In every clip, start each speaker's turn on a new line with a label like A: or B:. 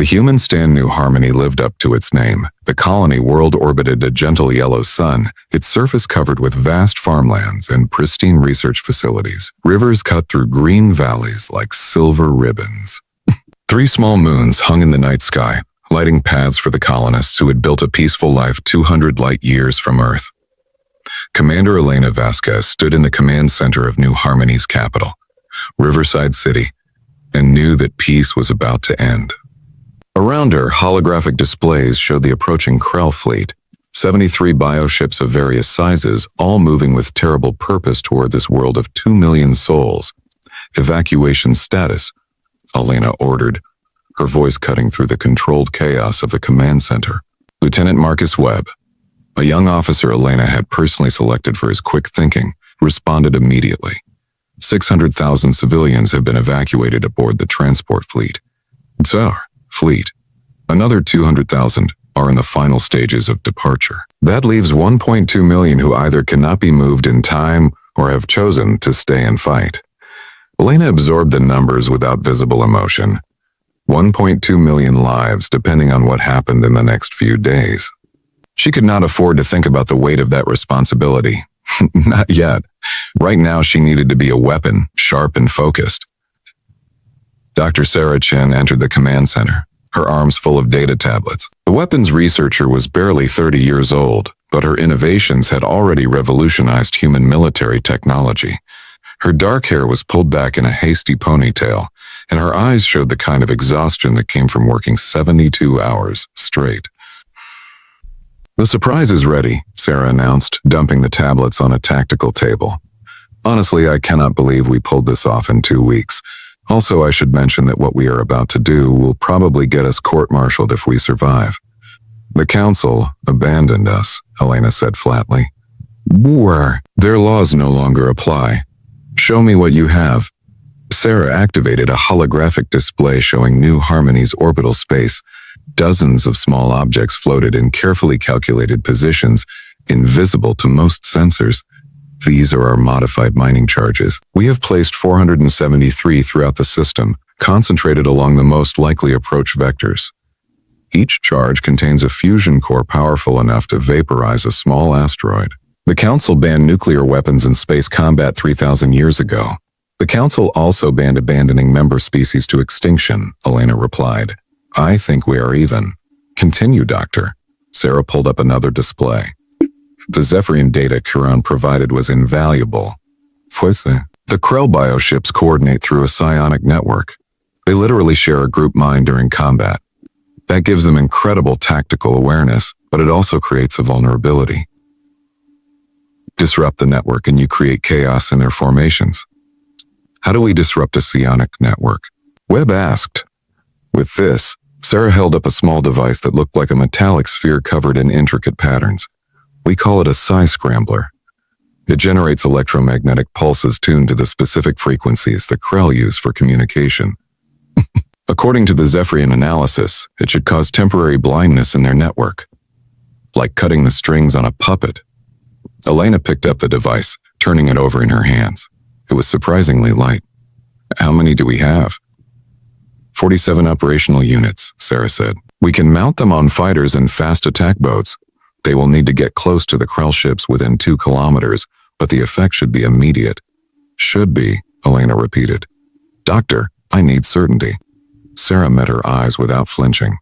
A: The human stand New Harmony lived up to its name. The colony world-orbited a gentle yellow sun, its surface covered with vast farmlands and pristine research facilities. Rivers cut through green valleys like silver ribbons. 3 small moons hung in the night sky, lighting paths for the colonists who had built a peaceful life 200 light years from Earth. Commander Elena Vasquez stood in the command center of New Harmony's capital, Riverside City, and knew that peace was about to end. Around her, holographic displays showed the approaching Krell fleet, 73 bioships of various sizes, all moving with terrible purpose toward this world of 2 million souls. Evacuation status, Elena ordered, her voice cutting through the controlled chaos of the command center. Lieutenant Marcus Webb, a young officer Elena had personally selected for his quick thinking, responded immediately. 600,000 civilians have been evacuated aboard the transport fleet. Tsar. Fleet. Another 200,000 are in the final stages of departure. That leaves 1.2 million who either cannot be moved in time or have chosen to stay and fight. Elena absorbed the numbers without visible emotion. 1.2 million lives depending on what happened in the next few days. She could not afford to think about the weight of that responsibility. Not yet. Right now she needed to be a weapon, sharp and focused. Dr. Sarah Chen entered the command center, her arms full of data tablets. The weapons researcher was barely 30 years old, but her innovations had already revolutionized human military technology. Her dark hair was pulled back in a hasty ponytail, and her eyes showed the kind of exhaustion that came from working 72 hours straight. The surprise is ready, Sarah announced, dumping the tablets on a tactical table. Honestly, I cannot believe we pulled this off in 2 weeks. Also, I should mention that what we are about to do will probably get us court-martialed if we survive. The council abandoned us, Elena said flatly. War. Their laws no longer apply. Show me what you have. Sarah activated a holographic display showing New Harmony's orbital space. Dozens of small objects floated in carefully calculated positions, invisible to most sensors. These are our modified mining charges. We have placed 473 throughout the system, concentrated along the most likely approach vectors. Each charge contains a fusion core powerful enough to vaporize a small asteroid. The Council banned nuclear weapons in space combat 3,000 years ago. The Council also banned abandoning member species to extinction, Elena replied. I think we are even. Continue, Doctor. Sarah pulled up another display. The Zephyrian data Chiron provided was invaluable. The Krell bioships coordinate through a psionic network. They literally share a group mind during combat. That gives them incredible tactical awareness, but it also creates a vulnerability. Disrupt the network and you create chaos in their formations. How do we disrupt a psionic network? Webb asked. With this, Sarah held up a small device that looked like a metallic sphere covered in intricate patterns. We call it a psi-scrambler. It generates electromagnetic pulses tuned to the specific frequencies the Krell use for communication. According to the Zephyrian analysis, it should cause temporary blindness in their network. Like cutting the strings on a puppet. Elena picked up the device, turning it over in her hands. It was surprisingly light. How many do we have? 47 operational units, Sarah said. We can mount them on fighters and fast attack boats. They will need to get close to the Krell ships within 2 kilometers, but the effect should be immediate. Should be, Elena repeated. Doctor, I need certainty. Sarah met her eyes without flinching.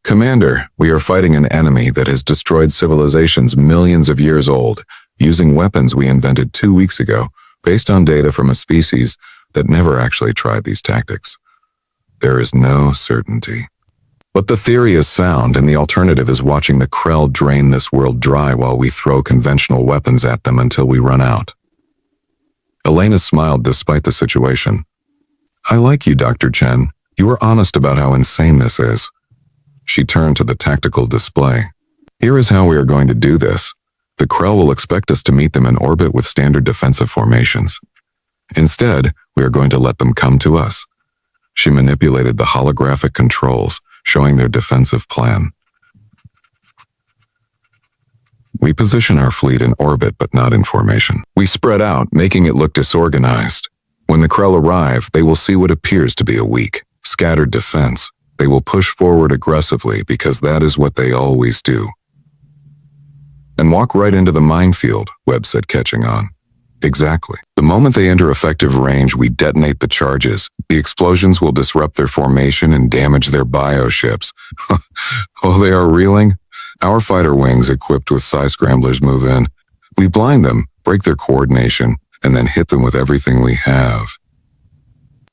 A: Commander, we are fighting an enemy that has destroyed civilizations millions of years old, using weapons we invented 2 weeks ago, based on data from a species that never actually tried these tactics. There is no certainty. But the theory is sound, and the alternative is watching the Krell drain this world dry while we throw conventional weapons at them until we run out. Elena smiled despite the situation. I like you, Dr. Chen. You were honest about how insane this is. She turned to the tactical display. Here is how we are going to do this. The Krell will expect us to meet them in orbit with standard defensive formations. Instead, we are going to let them come to us. She manipulated the holographic controls, showing their defensive plan. We position our fleet in orbit but not in formation. We spread out, making it look disorganized. When the Krell arrive, they will see what appears to be a weak, scattered defense, They will push forward aggressively because that is what they always do. And walk right into the minefield, Webb said, catching on. Exactly. The moment they enter effective range, we detonate the charges. The explosions will disrupt their formation and damage their bioships. While they are reeling, our fighter wings equipped with psi-scramblers move in. We blind them, break their coordination, and then hit them with everything we have.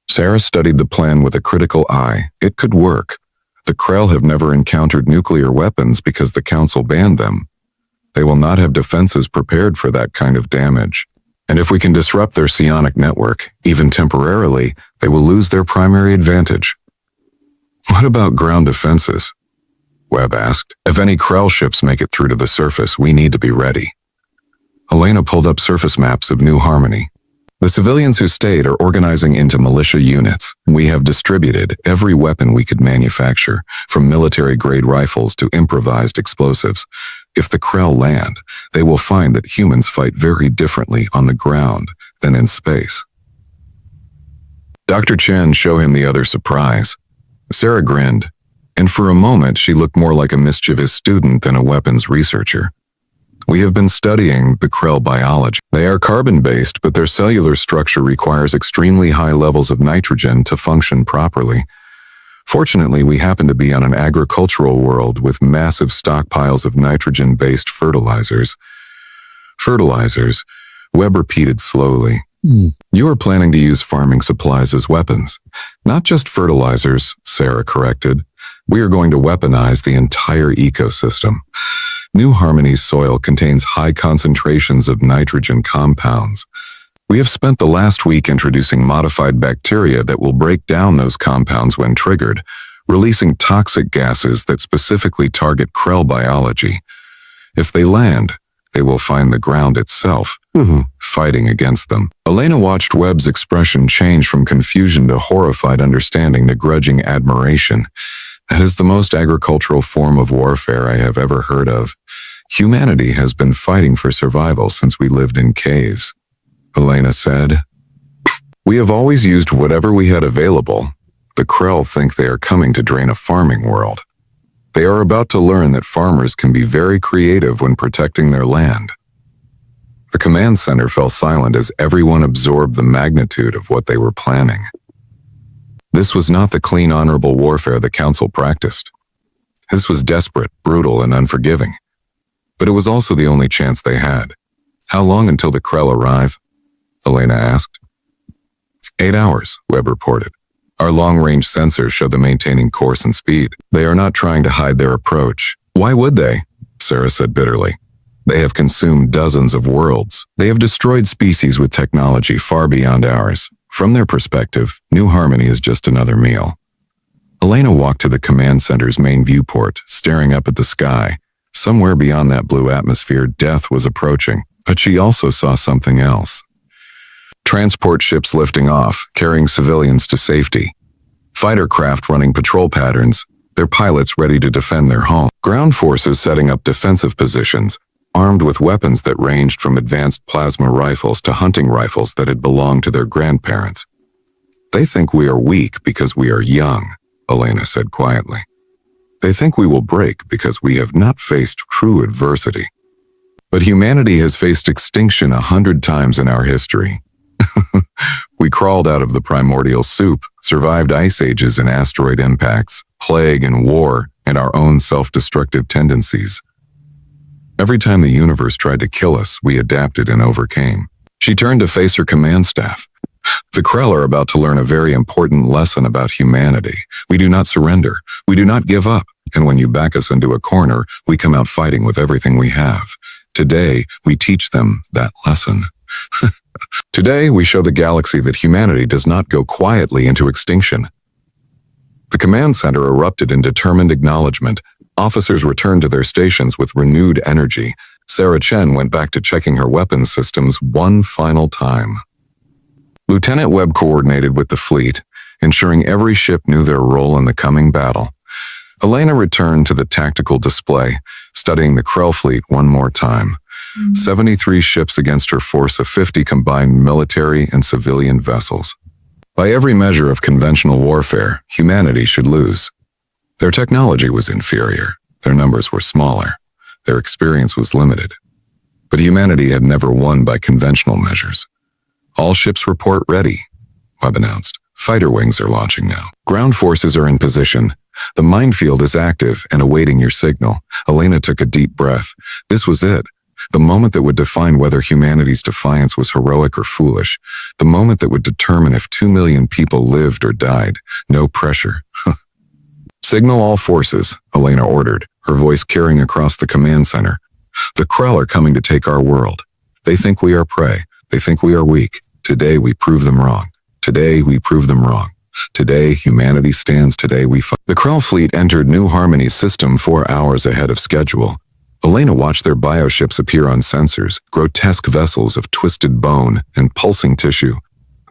A: Sarah studied the plan with a critical eye. It could work. The Krell have never encountered nuclear weapons because the Council banned them. They will not have defenses prepared for that kind of damage. And if we can disrupt their psionic network, even temporarily, they will lose their primary advantage. What about ground defenses? Webb asked. If any Krell ships make it through to the surface, we need to be ready. Elena pulled up surface maps of New Harmony. The civilians who stayed are organizing into militia units. We have distributed every weapon we could manufacture, from military-grade rifles to improvised explosives. If the Krell land, they will find that humans fight very differently on the ground than in space. Dr. Chen showed him the other surprise. Sarah grinned, and for a moment she looked more like a mischievous student than a weapons researcher. We have been studying the Krell biology. They are carbon-based, but their cellular structure requires extremely high levels of nitrogen to function properly. Fortunately, we happen to be on an agricultural world with massive stockpiles of nitrogen-based fertilizers. Fertilizers, Webb repeated slowly. You are planning to use farming supplies as weapons. Not just fertilizers, Sarah corrected. We are going to weaponize the entire ecosystem. New Harmony's soil contains high concentrations of nitrogen compounds. We have spent the last week introducing modified bacteria that will break down those compounds when triggered, releasing toxic gases that specifically target Krell biology. If they land, they will find the ground itself, fighting against them. Elena watched Webb's expression change from confusion to horrified understanding to grudging admiration. That is the most agricultural form of warfare I have ever heard of. Humanity has been fighting for survival since we lived in caves, Elena said. We have always used whatever we had available. The Krell think they are coming to drain a farming world. They are about to learn that farmers can be very creative when protecting their land. The command center fell silent as everyone absorbed the magnitude of what they were planning. This was not the clean, honorable warfare the Council practiced. This was desperate, brutal, and unforgiving. But it was also the only chance they had. How long until the Krell arrive? Elena asked. 8 hours, Webb reported. Our long-range sensors show them maintaining course and speed. They are not trying to hide their approach. Why would they? Sarah said bitterly. They have consumed dozens of worlds. They have destroyed species with technology far beyond ours. From their perspective, New Harmony is just another meal. Elena walked to the command center's main viewport, staring up at the sky. Somewhere beyond that blue atmosphere, death was approaching. But she also saw something else. Transport ships lifting off, carrying civilians to safety. Fighter craft running patrol patterns, their pilots ready to defend their home. Ground forces setting up defensive positions, armed with weapons that ranged from advanced plasma rifles to hunting rifles that had belonged to their grandparents. They think we are weak because we are young, Elena said quietly. They think we will break because we have not faced true adversity. But humanity has faced extinction 100 times in our history. We crawled out of the primordial soup, survived ice ages and asteroid impacts, plague and war, and our own self-destructive tendencies. Every time the universe tried to kill us, we adapted and overcame. She turned to face her command staff. The Krell are about to learn a very important lesson about humanity. We do not surrender. We do not give up. And when you back us into a corner, we come out fighting with everything we have. Today, we teach them that lesson. Today, we show the galaxy that humanity does not go quietly into extinction. The command center erupted in determined acknowledgement. Officers returned to their stations with renewed energy. Sarah Chen went back to checking her weapons systems one final time. Lieutenant Webb coordinated with the fleet, ensuring every ship knew their role in the coming battle. Elena returned to the tactical display, studying the Krell fleet one more time. 73 ships against her force of 50 combined military and civilian vessels. By every measure of conventional warfare, humanity should lose. Their technology was inferior, their numbers were smaller, their experience was limited. But humanity had never won by conventional measures. All ships report ready, Webb announced. Fighter wings are launching now. Ground forces are in position. The minefield is active and awaiting your signal. Elena took a deep breath. This was it. The moment that would define whether humanity's defiance was heroic or foolish. The moment that would determine if 2 million people lived or died. No pressure. Signal all forces, Elena ordered, her voice carrying across the command center. The Krell are coming to take our world. They think we are prey. They think we are weak. Today we prove them wrong. Today we prove them wrong. Today humanity stands. Today we fight. The Krell fleet entered New Harmony's system 4 hours ahead of schedule. Elena watched their bioships appear on sensors, grotesque vessels of twisted bone and pulsing tissue.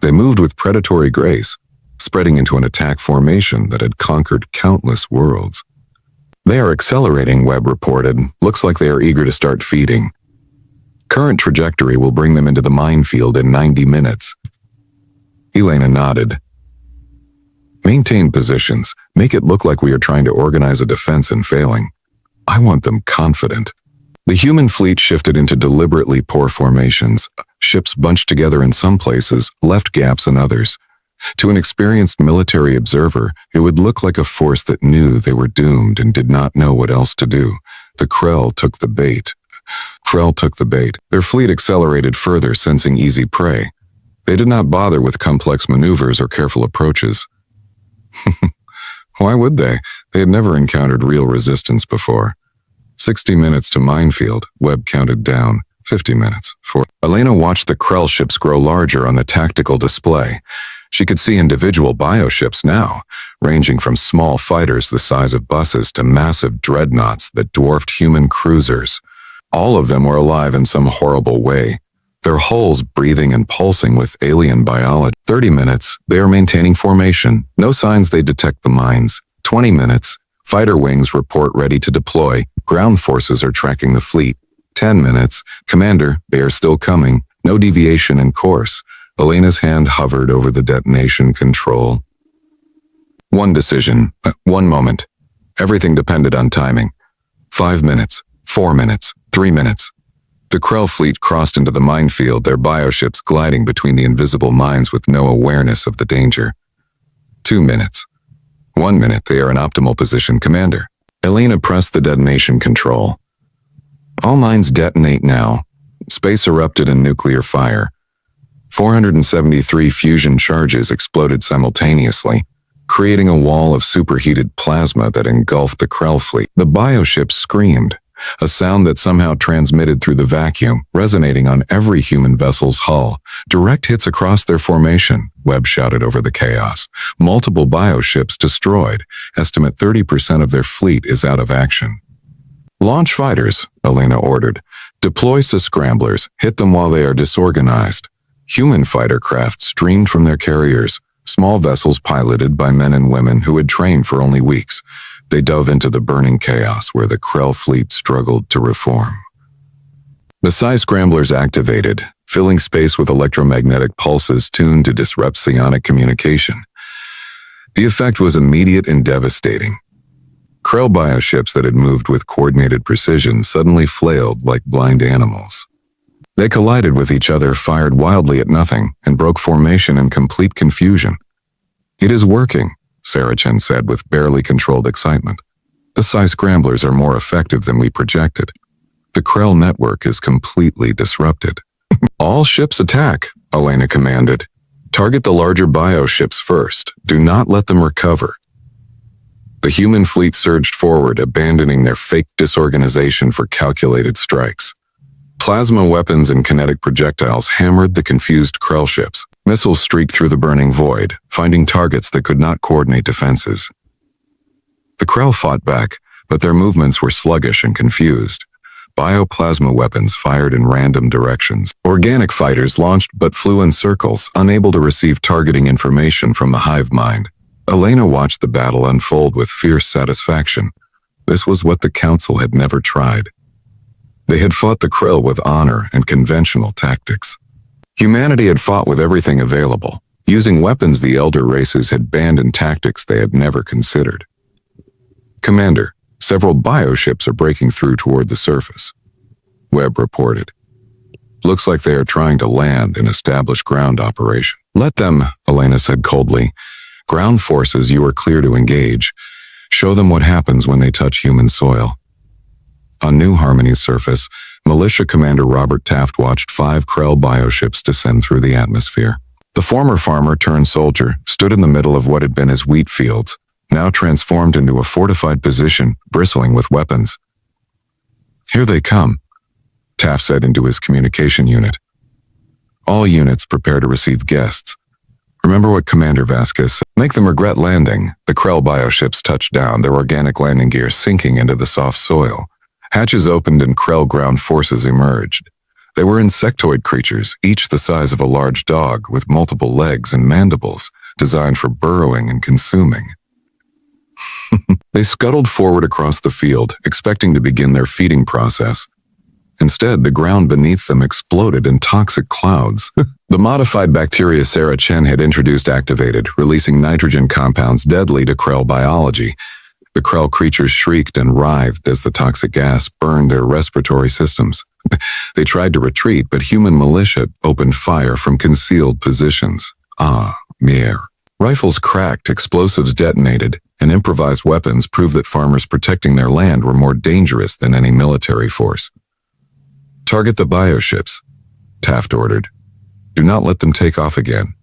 A: They moved with predatory grace, spreading into an attack formation that had conquered countless worlds. They are accelerating, Webb reported. Looks like they are eager to start feeding. Current trajectory will bring them into the minefield in 90 minutes. Elena nodded. Maintain positions. Make it look like we are trying to organize a defense and failing. I want them confident. The human fleet shifted into deliberately poor formations. Ships bunched together in some places, left gaps in others. To an experienced military observer, it would look like a force that knew they were doomed and did not know what else to do. The Krell took the bait. Their fleet accelerated further, sensing easy prey. They did not bother with complex maneuvers or careful approaches. Why would they? They had never encountered real resistance before. 60 minutes to minefield, Webb counted down. 50 minutes. Elena watched the Krell ships grow larger on the tactical display. She could see individual bioships now, ranging from small fighters the size of buses to massive dreadnoughts that dwarfed human cruisers. All of them were alive in some horrible way, their hulls breathing and pulsing with alien biology. 30 minutes, they are maintaining formation. No signs they detect the mines. 20 minutes, fighter wings report ready to deploy. Ground forces are tracking the fleet. 10 minutes, Commander, they are still coming. No deviation in course. Elena's hand hovered over the detonation control. One decision, 1 moment. Everything depended on timing. 5 minutes, 4 minutes, 3 minutes. The Krell fleet crossed into the minefield, their bioships gliding between the invisible mines with no awareness of the danger. 2 minutes. 1 minute, they are in optimal position, Commander. Elena pressed the detonation control. All mines detonate now. Space erupted in nuclear fire. 473 fusion charges exploded simultaneously, creating a wall of superheated plasma that engulfed the Krell fleet. The bioships screamed, a sound that somehow transmitted through the vacuum, resonating on every human vessel's hull. Direct hits across their formation, Webb shouted over the chaos. Multiple bioships destroyed. Estimate 30% of their fleet is out of action. Launch fighters, Elena ordered. Deploy scramblers. Hit them while they are disorganized. Human fighter craft streamed from their carriers, small vessels piloted by men and women who had trained for only weeks. They dove into the burning chaos where the Krell fleet struggled to reform. The Scramblers activated, filling space with electromagnetic pulses tuned to disrupt psionic communication. The effect was immediate and devastating. Krell bioships that had moved with coordinated precision suddenly flailed like blind animals. They collided with each other, fired wildly at nothing, and broke formation in complete confusion. It is working, Saracen said with barely controlled excitement. The Scramblers are more effective than we projected. The Krell network is completely disrupted. All ships attack, Elena commanded. Target the larger bioships first. Do not let them recover. The human fleet surged forward, abandoning their fake disorganization for calculated strikes. Plasma weapons and kinetic projectiles hammered the confused Krell ships. Missiles streaked through the burning void, finding targets that could not coordinate defenses. The Krell fought back, but their movements were sluggish and confused. Bioplasma weapons fired in random directions. Organic fighters launched but flew in circles, unable to receive targeting information from the hive mind. Elena watched the battle unfold with fierce satisfaction. This was what the Council had never tried. They had fought the Krell with honor and conventional tactics. Humanity had fought with everything available, using weapons the elder races had banned and tactics they had never considered. Commander, several bioships are breaking through toward the surface, Webb reported. Looks like they are trying to land and establish ground operation. Let them, Elena said coldly. Ground forces, you are clear to engage. Show them what happens when they touch human soil. On New Harmony's surface, Militia Commander Robert Taft watched 5 Krell bioships descend through the atmosphere. The former farmer turned soldier stood in the middle of what had been his wheat fields, now transformed into a fortified position bristling with weapons. Here they come, Taft said into his communication unit. All units prepare to receive guests. Remember what Commander Vasquez said. Make them regret landing. The Krell bioships touched down, their organic landing gear sinking into the soft soil. Hatches opened and Krell ground forces emerged. They were insectoid creatures, each the size of a large dog with multiple legs and mandibles, designed for burrowing and consuming. They scuttled forward across the field, expecting to begin their feeding process. Instead, the ground beneath them exploded in toxic clouds. The modified bacteria Sarah Chen had introduced activated, releasing nitrogen compounds deadly to Krell biology. The Krell creatures shrieked and writhed as the toxic gas burned their respiratory systems. They tried to retreat, but human militia opened fire from concealed positions. Mere. Rifles cracked, explosives detonated, and improvised weapons proved that farmers protecting their land were more dangerous than any military force. Target the bioships, Taft ordered. Do not let them take off again.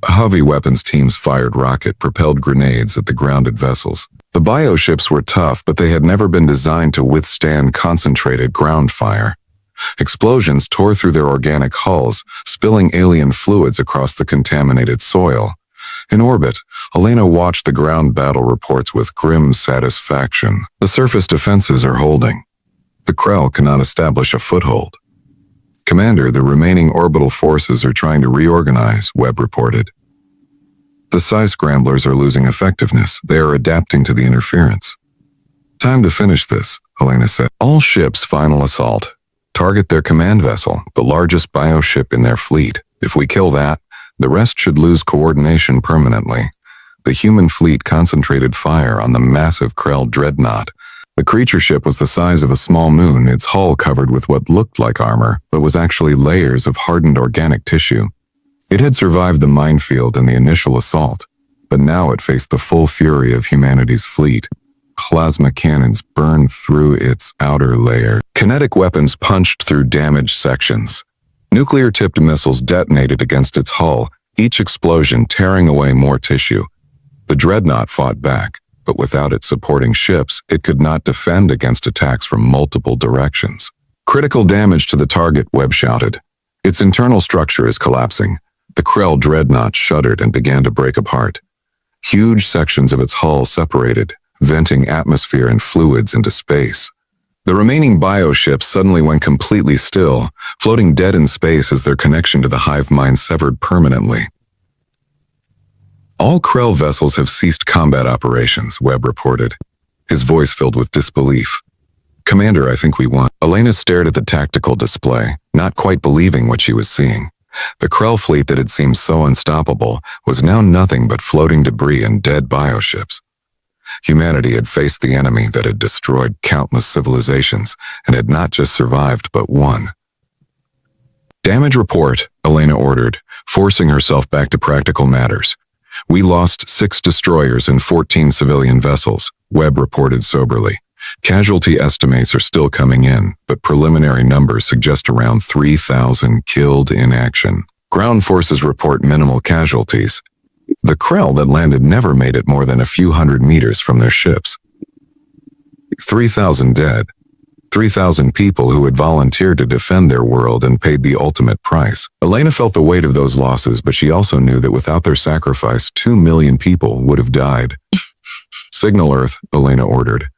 A: Heavy weapons teams fired rocket-propelled grenades at the grounded vessels. The bioships were tough, but they had never been designed to withstand concentrated ground fire. Explosions tore through their organic hulls, spilling alien fluids across the contaminated soil. In orbit, Elena watched the ground battle reports with grim satisfaction. The surface defenses are holding. The Krell cannot establish a foothold. Commander, the remaining orbital forces are trying to reorganize, Webb reported. The Psi Scramblers are losing effectiveness. They are adapting to the interference. Time to finish this, Elena said. All ships final assault. Target their command vessel, the largest bioship in their fleet. If we kill that, the rest should lose coordination permanently. The human fleet concentrated fire on the massive Krell dreadnought. The creature ship was the size of a small moon, its hull covered with what looked like armor, but was actually layers of hardened organic tissue. It had survived the minefield and the initial assault, but now it faced the full fury of humanity's fleet. Plasma cannons burned through its outer layer. Kinetic weapons punched through damaged sections. Nuclear-tipped missiles detonated against its hull, each explosion tearing away more tissue. The dreadnought fought back, but without its supporting ships, it could not defend against attacks from multiple directions. Critical damage to the target, Webb shouted. Its internal structure is collapsing. The Krell dreadnought shuddered and began to break apart. Huge sections of its hull separated, venting atmosphere and fluids into space. The remaining bioships suddenly went completely still, floating dead in space as their connection to the hive mind severed permanently. All Krell vessels have ceased combat operations, Webb reported, his voice filled with disbelief. Commander, I think we won. Elena stared at the tactical display, not quite believing what she was seeing. The Krell fleet that had seemed so unstoppable was now nothing but floating debris and dead bioships. Humanity had faced the enemy that had destroyed countless civilizations and had not just survived but won. Damage report, Elena ordered, forcing herself back to practical matters. We lost 6 destroyers and 14 civilian vessels, Webb reported soberly. Casualty estimates are still coming in, but preliminary numbers suggest around 3,000 killed in action. Ground forces report minimal casualties. The Krell that landed never made it more than a few hundred meters from their ships. 3,000 dead. 3,000 people who had volunteered to defend their world and paid the ultimate price. Elena felt the weight of those losses, but she also knew that without their sacrifice, 2 million people would have died. Signal Earth, Elena ordered.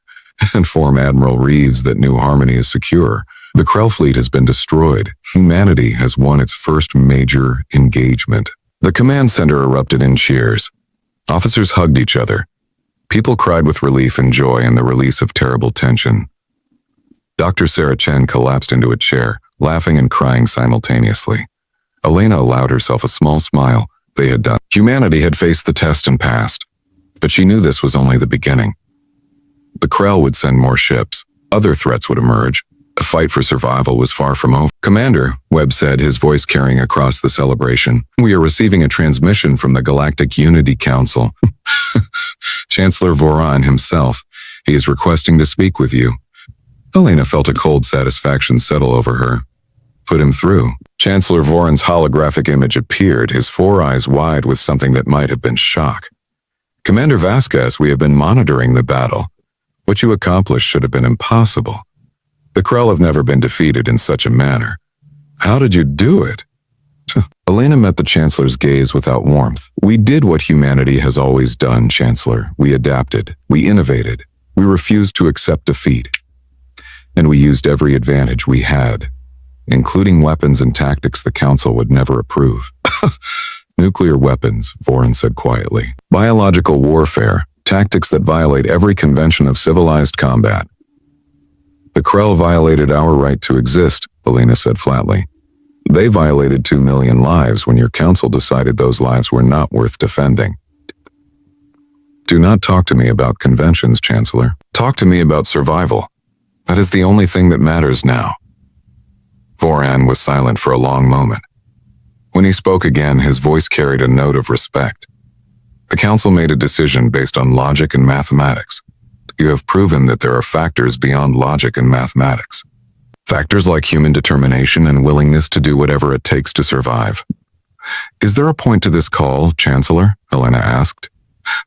A: Inform Admiral Reeves that New Harmony is secure. The Krell fleet has been destroyed. Humanity has won its first major engagement. The command center erupted in cheers. Officers hugged each other. People cried with relief and joy in the release of terrible tension. Dr. Sarah Chen collapsed into a chair, laughing and crying simultaneously. Elena allowed herself a small smile. They had done. Humanity had faced the test and passed. But she knew this was only the beginning. The Krell would send more ships. Other threats would emerge. The fight for survival was far from over. "Commander," Webb said, his voice carrying across the celebration, "we are receiving a transmission from the Galactic Unity Council." Chancellor Voran himself. "He is requesting to speak with you." Elena felt a cold satisfaction settle over her. "Put him through." Chancellor Voran's holographic image appeared, his 4 eyes wide with something that might have been shock. "Commander Vasquez, we have been monitoring the battle. What you accomplished should have been impossible. The Krell have never been defeated in such a manner. How did you do it?" Elena met the Chancellor's gaze without warmth. "We did what humanity has always done, Chancellor. We adapted. We innovated. We refused to accept defeat. And we used every advantage we had, including weapons and tactics the Council would never approve." "Nuclear weapons," Voran said quietly. "Biological warfare, tactics that violate every convention of civilized combat." "The Krell violated our right to exist," Elena said flatly. "They violated 2 million lives when your council decided those lives were not worth defending." "Do not talk to me about conventions, Chancellor. Talk to me about survival. That is the only thing that matters now." Voran was silent for a long moment. When he spoke again, his voice carried a note of respect. "The Council made a decision based on logic and mathematics. You have proven that there are factors beyond logic and mathematics. Factors like human determination and willingness to do whatever it takes to survive." "Is there a point to this call, Chancellor?" Elena asked.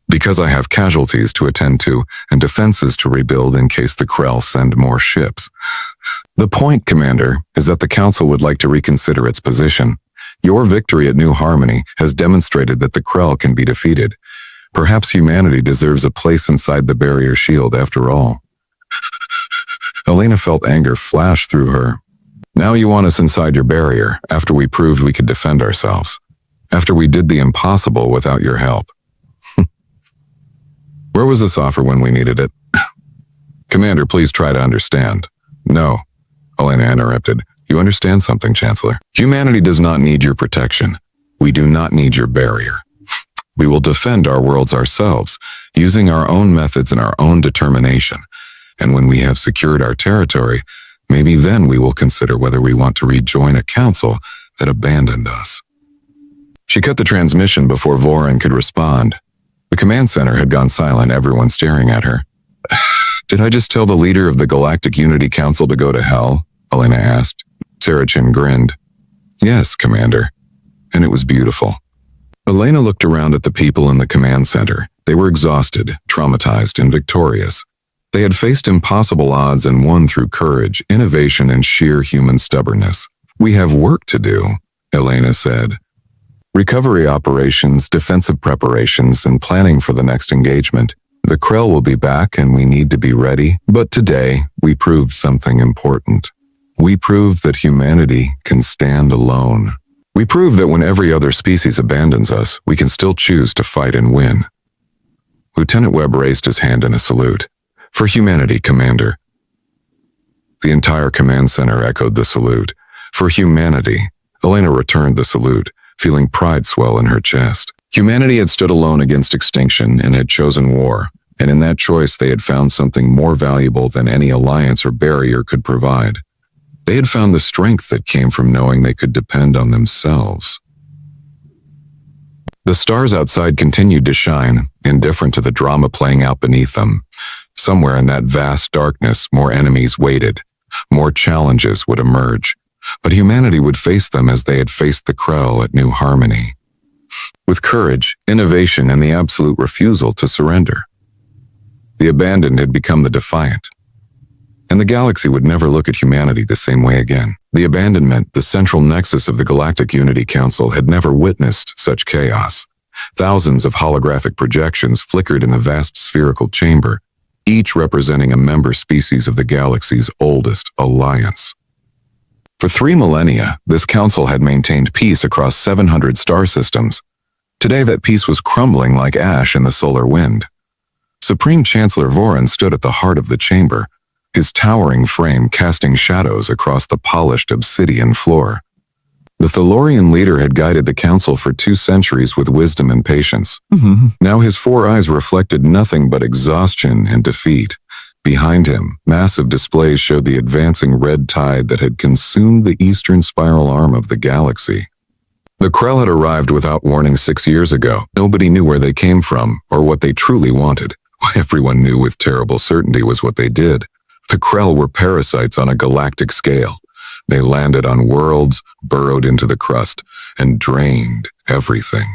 A: "Because I have casualties to attend to and defenses to rebuild in case the Krell send more ships." "The point, Commander, is that the Council would like to reconsider its position. Your victory at New Harmony has demonstrated that the Krell can be defeated. Perhaps humanity deserves a place inside the barrier shield after all." Elena felt anger flash through her. "Now you want us inside your barrier, after we proved we could defend ourselves. After we did the impossible without your help. Where was this offer when we needed it?" "Commander, please try to understand." "No," Elena interrupted. "You understand something, Chancellor. Humanity does not need your protection. We do not need your barrier. We will defend our worlds ourselves, using our own methods and our own determination. And when we have secured our territory, maybe then we will consider whether we want to rejoin a council that abandoned us." She cut the transmission before Voran could respond. The command center had gone silent, everyone staring at her. "Did I just tell the leader of the Galactic Unity Council to go to hell?" Elena asked. Sarachin grinned. "Yes, Commander." And it was beautiful. Elena looked around at the people in the command center. They were exhausted, traumatized, and victorious. They had faced impossible odds and won through courage, innovation, and sheer human stubbornness. "We have work to do," Elena said. "Recovery operations, defensive preparations, and planning for the next engagement. The Krell will be back and we need to be ready. But today, we proved something important. We proved that humanity can stand alone. We proved that when every other species abandons us, we can still choose to fight and win." Lieutenant Webb raised his hand in a salute. "For humanity, Commander." The entire command center echoed the salute. "For humanity." Elena returned the salute, feeling pride swell in her chest. Humanity had stood alone against extinction and had chosen war, and in that choice they had found something more valuable than any alliance or barrier could provide. They had found the strength that came from knowing they could depend on themselves. The stars outside continued to shine, indifferent to the drama playing out beneath them. Somewhere in that vast darkness, more enemies waited. More challenges would emerge. But humanity would face them as they had faced the Krell at New Harmony. With courage, innovation, and the absolute refusal to surrender. The abandoned had become the defiant. And the galaxy would never look at humanity the same way again. The abandonment, the central nexus of the Galactic Unity Council, had never witnessed such chaos. Thousands of holographic projections flickered in the vast spherical chamber, each representing a member species of the galaxy's oldest alliance. For 3 millennia, this council had maintained peace across 700 star systems. Today that peace was crumbling like ash in the solar wind. Supreme Chancellor Voran stood at the heart of the chamber, his towering frame casting shadows across the polished obsidian floor. The Thalorian leader had guided the council for 2 centuries with wisdom and patience. Now his 4 eyes reflected nothing but exhaustion and defeat. Behind him, massive displays showed the advancing red tide that had consumed the eastern spiral arm of the galaxy. The Krell had arrived without warning 6 years ago. Nobody knew where they came from or what they truly wanted. What everyone knew with terrible certainty was what they did. The Krell were parasites on a galactic scale. They landed on worlds, burrowed into the crust, and drained everything.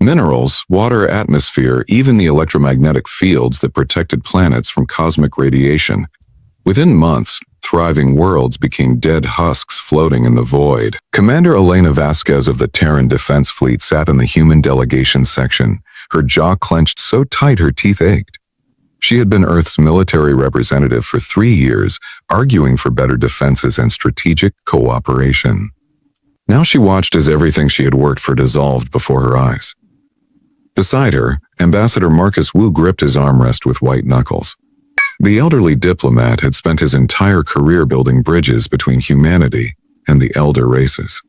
A: Minerals, water, atmosphere, even the electromagnetic fields that protected planets from cosmic radiation. Within months, thriving worlds became dead husks floating in the void. Commander Elena Vasquez of the Terran Defense Fleet sat in the human delegation section, her jaw clenched so tight her teeth ached. She had been Earth's military representative for 3 years, arguing for better defenses and strategic cooperation. Now she watched as everything she had worked for dissolved before her eyes. Beside her, Ambassador Marcus Wu gripped his armrest with white knuckles. The elderly diplomat had spent his entire career building bridges between humanity and the elder races.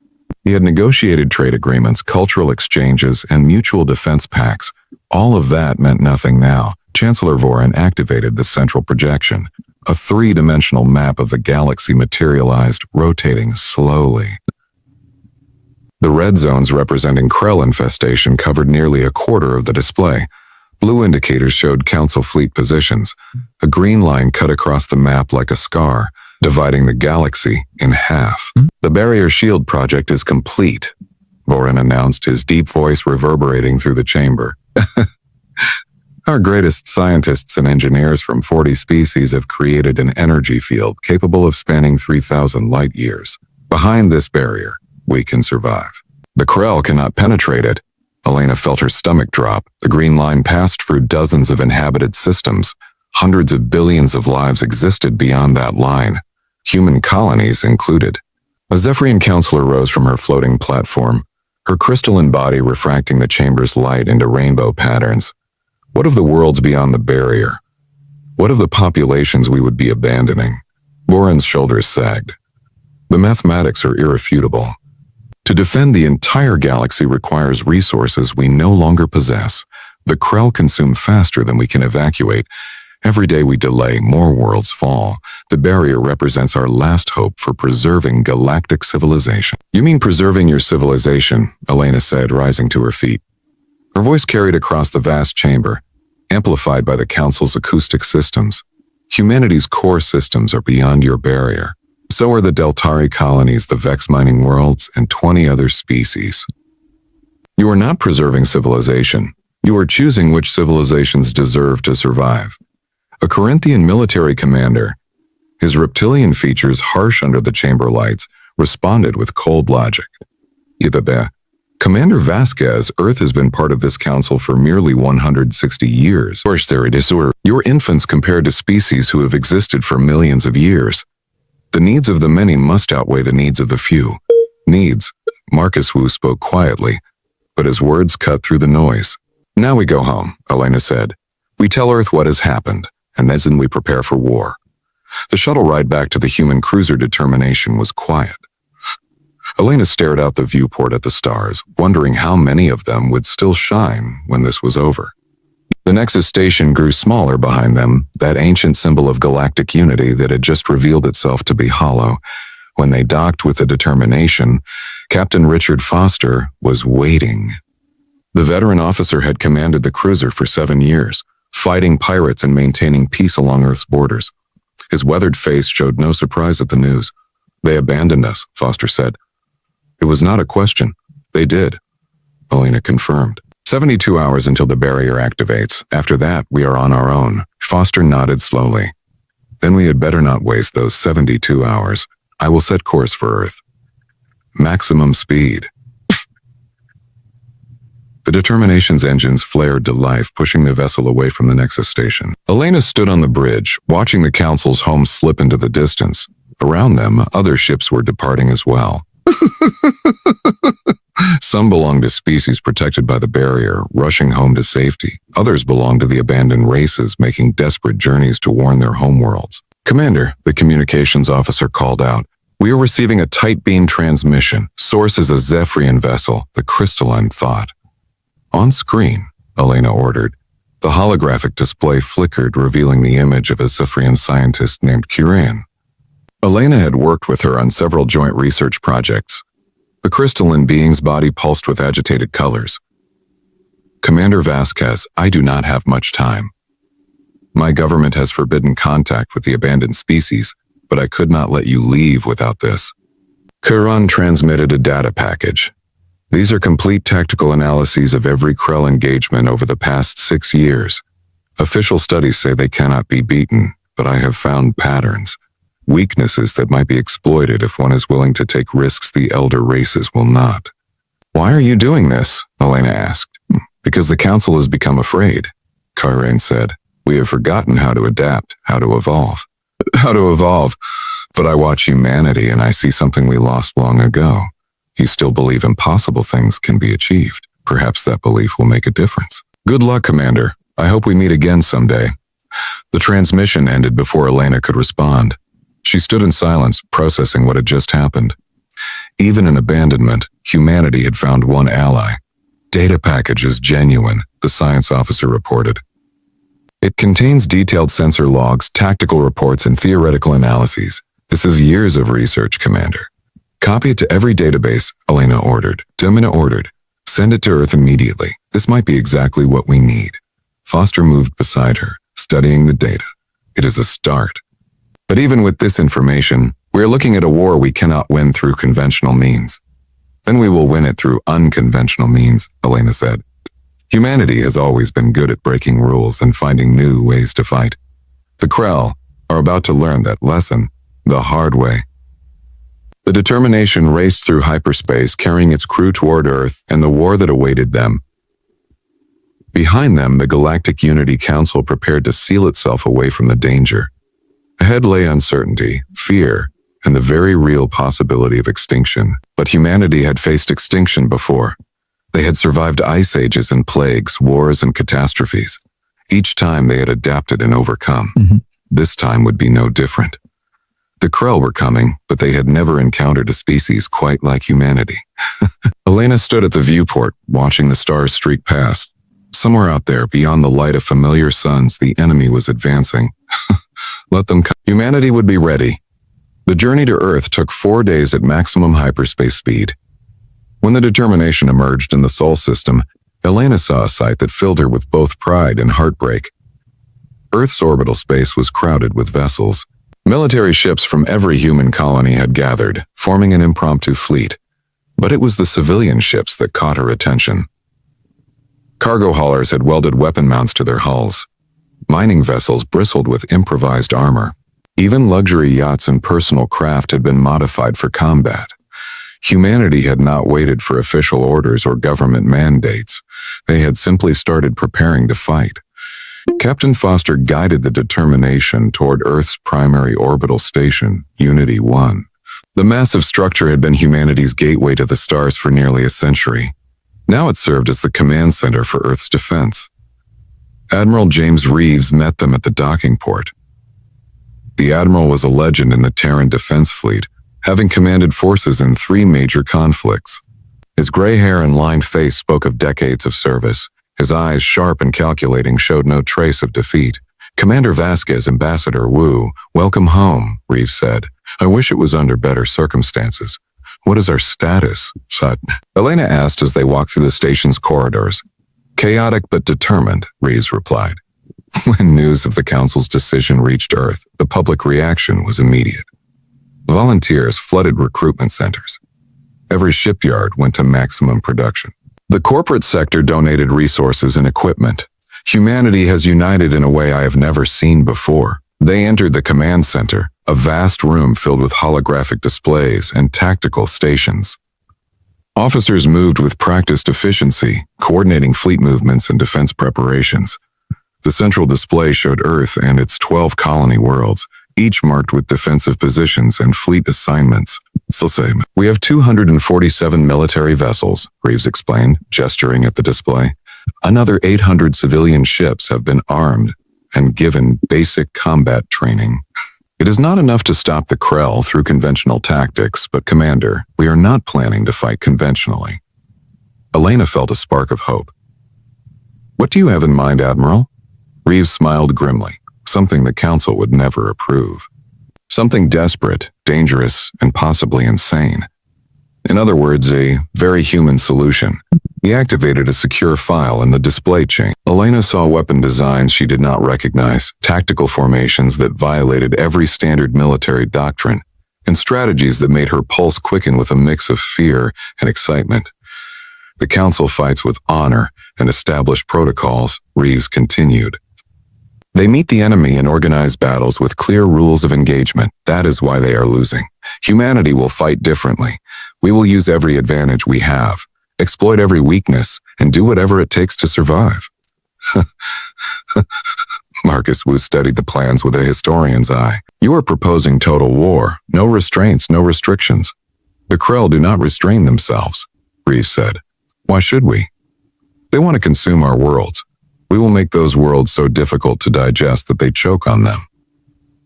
A: He had negotiated trade agreements, cultural exchanges, and mutual defense pacts. All of that meant nothing now. Chancellor Voran activated the central projection. A 3-dimensional map of the galaxy materialized, rotating slowly. The red zones representing Krell infestation covered nearly a quarter of the display. Blue indicators showed Council fleet positions. A green line cut across the map like a scar, dividing the galaxy in half. The barrier shield project is complete, Voran announced, his deep voice reverberating through the chamber. Our greatest scientists and engineers from 40 species have created an energy field capable of spanning 3,000 light years. Behind this barrier, we can survive. The Krell cannot penetrate it. Elena felt her stomach drop. The green line passed through dozens of inhabited systems. Hundreds of billions of lives existed beyond that line, human colonies included. A Zephyrian counselor rose from her floating platform, her crystalline body refracting the chamber's light into rainbow patterns. What of the worlds beyond the barrier? What of the populations we would be abandoning? Voran's shoulders sagged. The mathematics are irrefutable. To defend the entire galaxy requires resources we no longer possess. The Krell consume faster than we can evacuate. Every day we delay, more worlds fall. The barrier represents our last hope for preserving galactic civilization. You mean preserving your civilization, Elena said, rising to her feet. Her voice carried across the vast chamber, amplified by the Council's acoustic systems. Humanity's core systems are beyond your barrier. So are the Deltari colonies, the Vex mining worlds, and 20 other species. You are not preserving civilization. You are choosing which civilizations deserve to survive. A Corinthian military commander, his reptilian features harsh under the chamber lights, responded with cold logic. Yibebe, Commander Vasquez, Earth has been part of this council for merely 160 years. Your infants compared to species who have existed for millions of years. The needs of the many must outweigh the needs of the few. Needs. Marcus Wu spoke quietly, but his words cut through the noise. Now we go home, Elena said. We tell Earth what has happened, and then we prepare for war. The shuttle ride back to the human cruiser Determination was quiet. Elena stared out the viewport at the stars, wondering how many of them would still shine when this was over. The Nexus station grew smaller behind them, that ancient symbol of galactic unity that had just revealed itself to be hollow. When they docked with the Determination, Captain Richard Foster was waiting. The veteran officer had commanded the cruiser for 7 years, fighting pirates and maintaining peace along Earth's borders. His weathered face showed no surprise at the news. They abandoned us, Foster said. It was not a question. They did, Elena confirmed. 72 hours until the barrier activates. After that, we are on our own. Foster nodded slowly. Then we had better not waste those 72 hours. I will set course for Earth. Maximum speed. The Determination's engines flared to life, pushing the vessel away from the Nexus station. Elena stood on the bridge, watching the Council's home slip into the distance. Around them, other ships were departing as well. Some belonged to species protected by the barrier, rushing home to safety. Others belonged to the abandoned races, making desperate journeys to warn their homeworlds. Commander, the communications officer called out. We are receiving a tight beam transmission. Source is a Zephyrian vessel, the crystalline thought. On screen, Elena ordered. The holographic display flickered, revealing the image of a Zephyrian scientist named Kurian. Elena had worked with her on several joint research projects. The crystalline being's body pulsed with agitated colors. Commander Vasquez, I do not have much time. My government has forbidden contact with the abandoned species, but I could not let you leave without this. Kuran transmitted a data package. These are complete tactical analyses of every Krell engagement over the past 6 years. Official studies say they cannot be beaten, but I have found patterns, weaknesses that might be exploited if one is willing to take risks the elder races will not. Why are you doing this? Elena asked. Because the Council has become afraid, Karain said. We have forgotten how to adapt, how to evolve. How to evolve. But I watch humanity and I see something we lost long ago. You still believe impossible things can be achieved. Perhaps that belief will make a difference. Good luck, Commander. I hope we meet again someday. The transmission ended before Elena could respond. She stood in silence, processing what had just happened. Even in abandonment, humanity had found one ally. Data package is genuine, the science officer reported. It contains detailed sensor logs, tactical reports, and theoretical analyses. This is years of research, Commander. Copy it to every database, Elena ordered. Domina ordered. Send it to Earth immediately. This might be exactly what we need. Foster moved beside her, studying the data. It is a start. But even with this information, we are looking at a war we cannot win through conventional means. Then we will win it through unconventional means, Elena said. Humanity has always been good at breaking rules and finding new ways to fight. The Krell are about to learn that lesson the hard way. The determination raced through hyperspace, carrying its crew toward Earth and the war that awaited them. Behind them, the Galactic Unity Council prepared to seal itself away from the danger. Ahead lay uncertainty, fear, and the very real possibility of extinction. But humanity had faced extinction before. They had survived ice ages and plagues, wars and catastrophes. Each time they had adapted and overcome. This time would be no different. The Krell were coming, but they had never encountered a species quite like humanity. Elena stood at the viewport, watching the stars streak past. Somewhere out there, beyond the light of familiar suns, the enemy was advancing. Let them come. Humanity would be ready. The journey to Earth took 4 days at maximum hyperspace speed. When the determination emerged in the Sol system, Elena saw a sight that filled her with both pride and heartbreak. Earth's orbital space was crowded with vessels. Military ships from every human colony had gathered, forming an impromptu fleet. But it was the civilian ships that caught her attention. Cargo haulers had welded weapon mounts to their hulls. Mining vessels bristled with improvised armor. Even luxury yachts and personal craft had been modified for combat. Humanity had not waited for official orders or government mandates. They had simply started preparing to fight. Captain Foster guided the determination toward Earth's primary orbital station, Unity 1. The massive structure had been humanity's gateway to the stars for nearly a century. Now it served as the command center for Earth's defense. Admiral James Reeves met them at the docking port. The Admiral was a legend in the Terran Defense Fleet, having commanded forces in 3 major conflicts. His gray hair and lined face spoke of decades of service. His eyes, sharp and calculating, showed no trace of defeat. Commander Vasquez, Ambassador Wu, welcome home, Reeves said. I wish it was under better circumstances. What is our status, Sutton? Elena asked as they walked through the station's corridors. Chaotic but determined, Reeves replied. When news of the Council's decision reached Earth, the public reaction was immediate. Volunteers flooded recruitment centers. Every shipyard went to maximum production. The corporate sector donated resources and equipment. Humanity has united in a way I have never seen before. They entered the command center, a vast room filled with holographic displays and tactical stations. Officers moved with practiced efficiency, coordinating fleet movements and defense preparations. The central display showed Earth and its 12 colony worlds, each marked with defensive positions and fleet assignments. We have 247 military vessels, Reeves explained, gesturing at the display. Another 800 civilian ships have been armed and given basic combat training. It is not enough to stop the Krell through conventional tactics, but Commander, we are not planning to fight conventionally. Elena felt a spark of hope. What do you have in mind, Admiral? Reeves smiled grimly, something the council would never approve. Something desperate, dangerous, and possibly insane. In other words, a very human solution. He activated a secure file in the display chain. Elena saw weapon designs she did not recognize, tactical formations that violated every standard military doctrine, and strategies that made her pulse quicken with a mix of fear and excitement. The council fights with honor and established protocols, Reeves continued. They meet the enemy in organized battles with clear rules of engagement. That is why they are losing. Humanity will fight differently. We will use every advantage we have, exploit every weakness, and do whatever it takes to survive. Marcus Wu studied the plans with a historian's eye. You are proposing total war. No restraints, no restrictions. The Krell do not restrain themselves, Reeves said. Why should we? They want to consume our worlds. We will make those worlds so difficult to digest that they choke on them.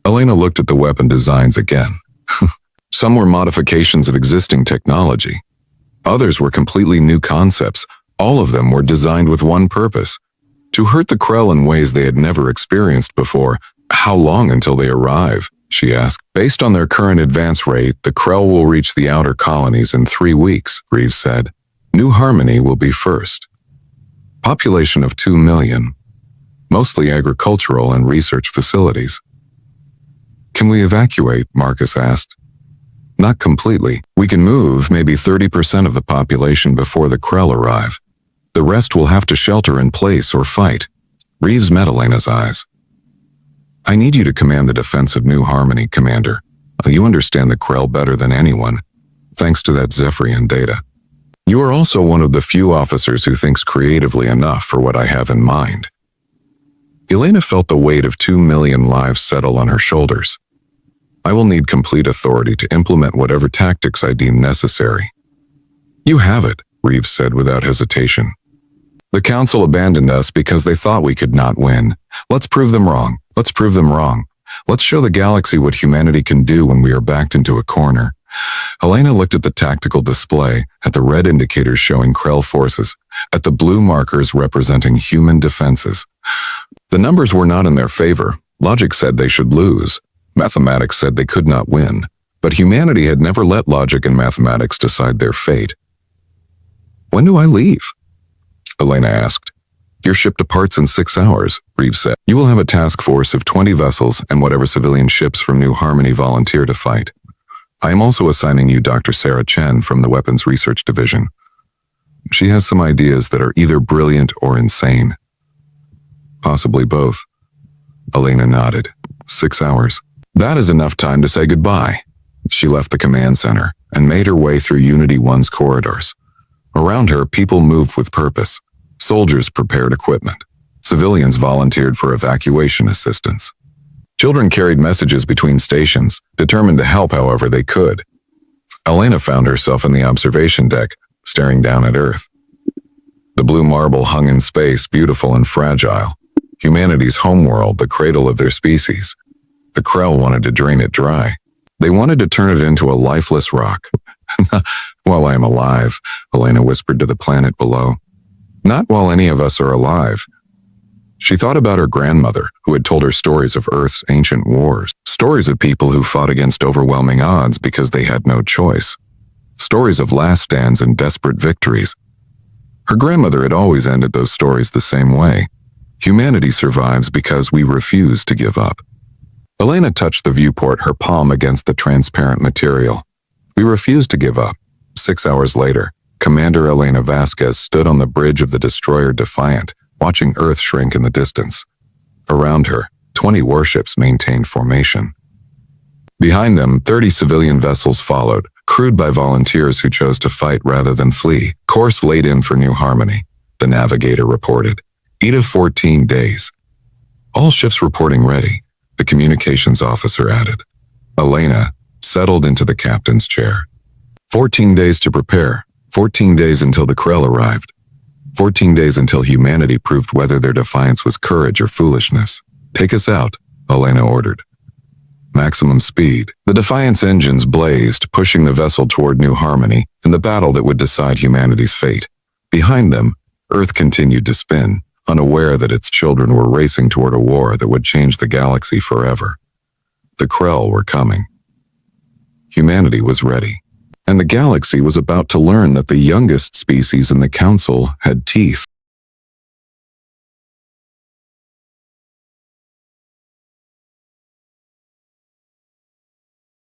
A: Elena looked at the weapon designs again. Some were modifications of existing technology. Others were completely new concepts. All of them were designed with one purpose: to hurt the Krell in ways they had never experienced before. How long until they arrive? She asked. Based on their current advance rate, the Krell will reach the outer colonies in 3 weeks, Reeves said. New Harmony will be first. Population of 2 million, mostly agricultural and research facilities. Can we evacuate? Marcus asked. Not completely. We can move maybe 30% of the population before the Krell arrive. The rest will have to shelter in place or fight. Reeves met Elena's eyes. I need you to command the defense of New Harmony, Commander. You understand the Krell better than anyone, thanks to that Zephyrian data. You are also one of the few officers who thinks creatively enough for what I have in mind. Elena felt the weight of 2 million lives settle on her shoulders. I will need complete authority to implement whatever tactics I deem necessary. You have it, Reeves said without hesitation. The council abandoned us because they thought we could not win. Let's prove them wrong. Let's prove them wrong. Let's show the galaxy what humanity can do when we are backed into a corner. Elena looked at the tactical display, at the red indicators showing Krell forces, at the blue markers representing human defenses. The numbers were not in their favor. Logic said they should lose. Mathematics said they could not win. But humanity had never let logic and mathematics decide their fate. When do I leave? Elena asked. Your ship departs in 6 hours, Reeves said. You will have a task force of 20 vessels and whatever civilian ships from New Harmony volunteer to fight. I am also assigning you Dr. Sarah Chen from the Weapons Research Division. She has some ideas that are either brilliant or insane. Possibly both. Elena nodded. 6 hours. That is enough time to say goodbye. She left the command center and made her way through Unity 1's corridors. Around her, people moved with purpose. Soldiers prepared equipment. Civilians volunteered for evacuation assistance. Children carried messages between stations, determined to help however they could. Elena found herself in the observation deck, staring down at Earth. The blue marble hung in space, beautiful and fragile. Humanity's homeworld, the cradle of their species. The Krell wanted to drain it dry. They wanted to turn it into a lifeless rock. While I am alive, Elena whispered to the planet below. Not while any of us are alive. She thought about her grandmother, who had told her stories of Earth's ancient wars. Stories of people who fought against overwhelming odds because they had no choice. Stories of last stands and desperate victories. Her grandmother had always ended those stories the same way. Humanity survives because we refuse to give up. Elena touched the viewport, her palm against the transparent material. We refuse to give up. 6 hours later, Commander Elena Vasquez stood on the bridge of the destroyer Defiant, watching Earth shrink in the distance. Around her, 20 warships maintained formation. Behind them, 30 civilian vessels followed, crewed by volunteers who chose to fight rather than flee. Course laid in for New Harmony, the navigator reported. 8 of 14 days. All ships reporting ready, the communications officer added. Elena settled into the captain's chair. 14 days to prepare. 14 days until the Krell arrived. 14 days until humanity proved whether their defiance was courage or foolishness. Take us out, Elena ordered. Maximum speed. The Defiant's engines blazed, pushing the vessel toward New Harmony in the battle that would decide humanity's fate. Behind them, Earth continued to spin, unaware that its children were racing toward a war that would change the galaxy forever. The Krell were coming. Humanity was ready, and the galaxy was about to learn that the youngest species in the Council had teeth.